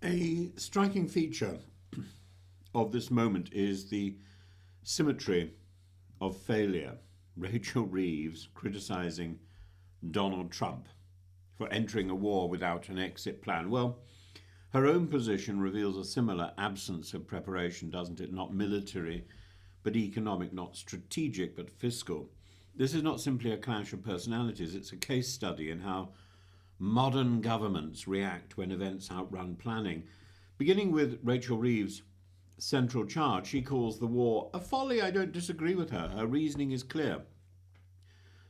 A striking feature of this moment is the symmetry of failure. Rachel Reeves criticising Donald Trump for entering a war without an exit plan. Well, her own position reveals a similar absence of preparation, doesn't it? Not military, but economic, not strategic, but fiscal. This is not simply a clash of personalities, it's a case study in how modern governments react when events outrun planning. Beginning with Rachel Reeves' central charge, she calls the war a folly. I don't disagree with her. Her reasoning is clear.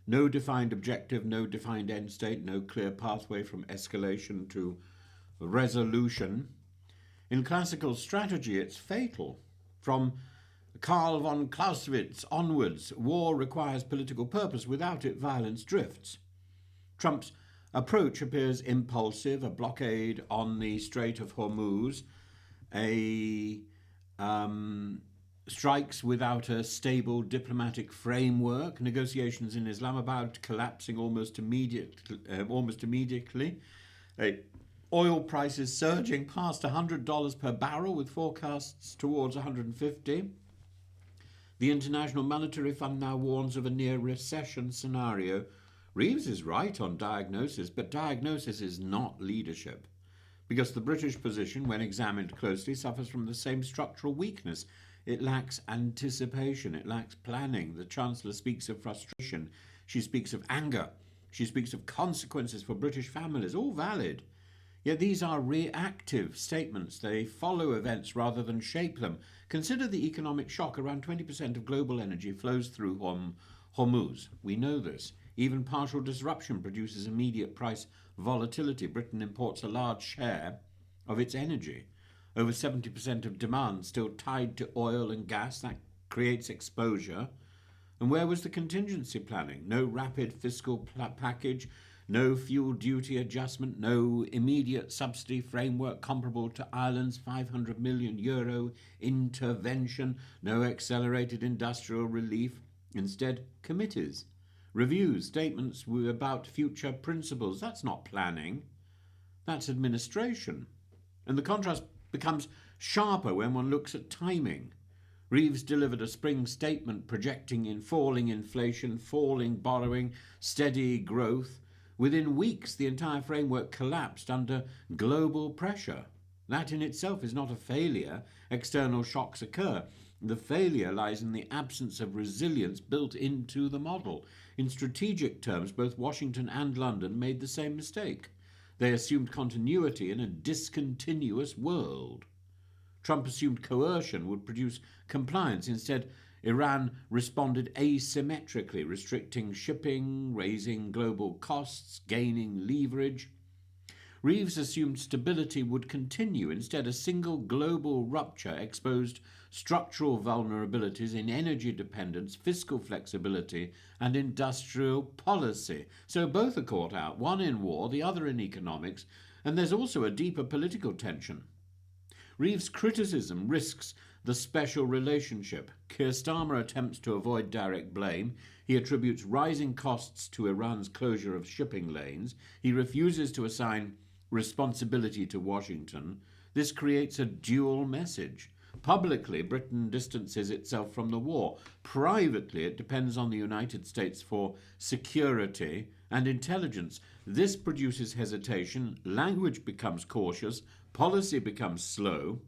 No defined objective, no defined end state, no clear pathway from escalation to resolution. In classical strategy, it's fatal. From Karl von Clausewitz onwards, war requires political purpose. Without it, violence drifts. Trump's approach appears impulsive, a blockade on the Strait of Hormuz, strikes without a stable diplomatic framework, negotiations in Islamabad collapsing almost immediately, oil prices surging past $100 per barrel with forecasts towards 150. The International Monetary Fund now warns of a near recession scenario. Reeves is right on diagnosis, but diagnosis is not leadership, because the British position, when examined closely, suffers from the same structural weakness. It lacks anticipation, it lacks planning. The Chancellor speaks of frustration, she speaks of anger, she speaks of consequences for British families, all valid. Yet these are reactive statements. They follow events rather than shape them. Consider the economic shock. Around 20% of global energy flows through Hormuz. We know this. Even partial disruption produces immediate price volatility. Britain imports a large share of its energy. Over 70% of demand still tied to oil and gas. That creates exposure. And where was the contingency planning? No rapid fiscal package, no fuel duty adjustment, no immediate subsidy framework comparable to Ireland's €500 million intervention, no accelerated industrial relief. Instead, committees, reviews, statements about future principles. That's not planning, that's administration. And the contrast becomes sharper when one looks at timing. Reeves delivered a spring statement projecting in falling inflation, falling borrowing, steady growth. Within weeks, the entire framework collapsed under global pressure. That in itself is not a failure. External shocks occur. The failure lies in the absence of resilience built into the model. In strategic terms, both Washington and London made the same mistake. They assumed continuity in a discontinuous world. Trump assumed coercion would produce compliance. Instead, Iran responded asymmetrically, restricting shipping, raising global costs, gaining leverage. Reeves assumed stability would continue. Instead, a single global rupture exposed structural vulnerabilities in energy dependence, fiscal flexibility, and industrial policy. So both are caught out, one in war, the other in economics, and there's also a deeper political tension. Reeves' criticism risks the special relationship. Keir Starmer attempts to avoid direct blame. He attributes rising costs to Iran's closure of shipping lanes. He refuses to assign responsibility to Washington. This creates a dual message. Publicly, Britain distances itself from the war. Privately, it depends on the United States for security and intelligence. This produces hesitation. Language becomes cautious. Policy becomes slow.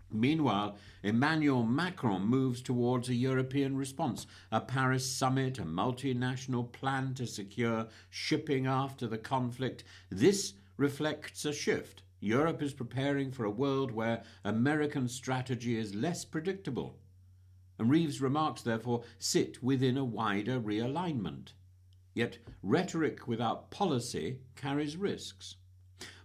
Meanwhile, Emmanuel Macron moves towards a European response, a Paris summit, a multinational plan to secure shipping after the conflict. This reflects a shift. Europe is preparing for a world where American strategy is less predictable. And Reeves' remarks, therefore, sit within a wider realignment. Yet rhetoric without policy carries risks.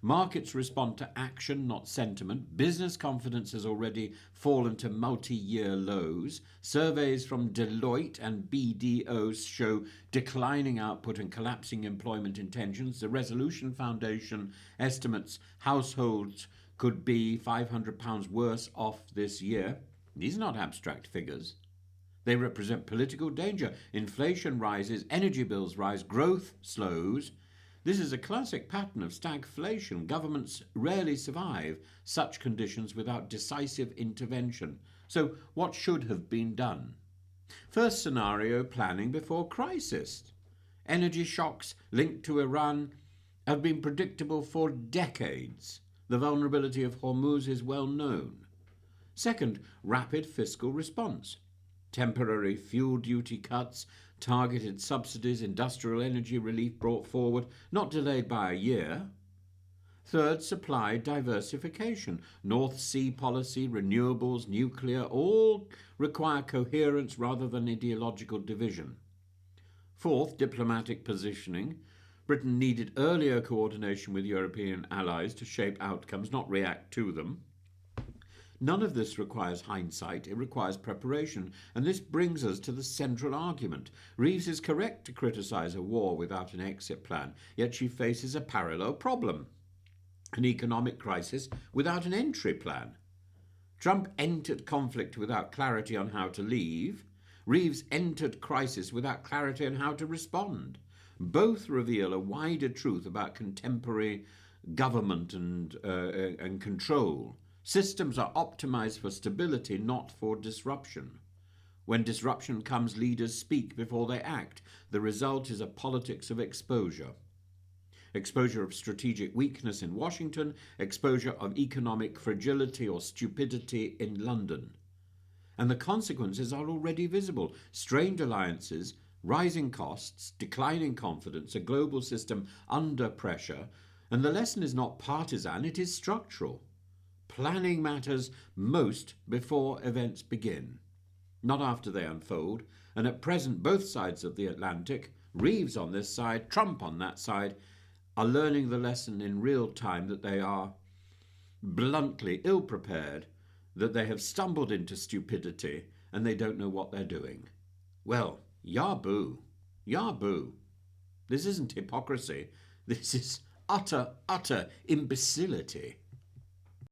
Markets respond to action, not sentiment. Business confidence has already fallen to multi-year lows. Surveys from Deloitte and BDO show declining output and collapsing employment intentions. The Resolution Foundation estimates households could be £500 worse off this year. These are not abstract figures. They represent political danger. Inflation rises, energy bills rise, growth slows. This is a classic pattern of stagflation. Governments rarely survive such conditions without decisive intervention. So, what should have been done? First scenario, planning before crisis. Energy shocks linked to Iran have been predictable for decades. The vulnerability of Hormuz is well known. Second, rapid fiscal response. Temporary fuel duty cuts, targeted subsidies, industrial energy relief brought forward, not delayed by a year. Third, supply diversification. North Sea policy, renewables, nuclear, all require coherence rather than ideological division. Fourth, diplomatic positioning. Britain needed earlier coordination with European allies to shape outcomes, not react to them. None of this requires hindsight, it requires preparation, and this brings us to the central argument. Reeves is correct to criticise a war without an exit plan, yet she faces a parallel problem: an economic crisis without an entry plan. Trump entered conflict without clarity on how to leave. Reeves entered crisis without clarity on how to respond. Both reveal a wider truth about contemporary government and control. Systems are optimized for stability, not for disruption. When disruption comes, leaders speak before they act. The result is a politics of exposure. Exposure of strategic weakness in Washington, exposure of economic fragility or stupidity in London. And the consequences are already visible: strained alliances, rising costs, declining confidence, a global system under pressure. And the lesson is not partisan, it is structural. Planning matters most before events begin, not after they unfold. And at present, both sides of the Atlantic, Reeves on this side, Trump on that side, are learning the lesson in real time that they are bluntly ill-prepared, that they have stumbled into stupidity, and they don't know what they're doing. Well, yah-boo. Yah-boo. This isn't hypocrisy. This is utter imbecility.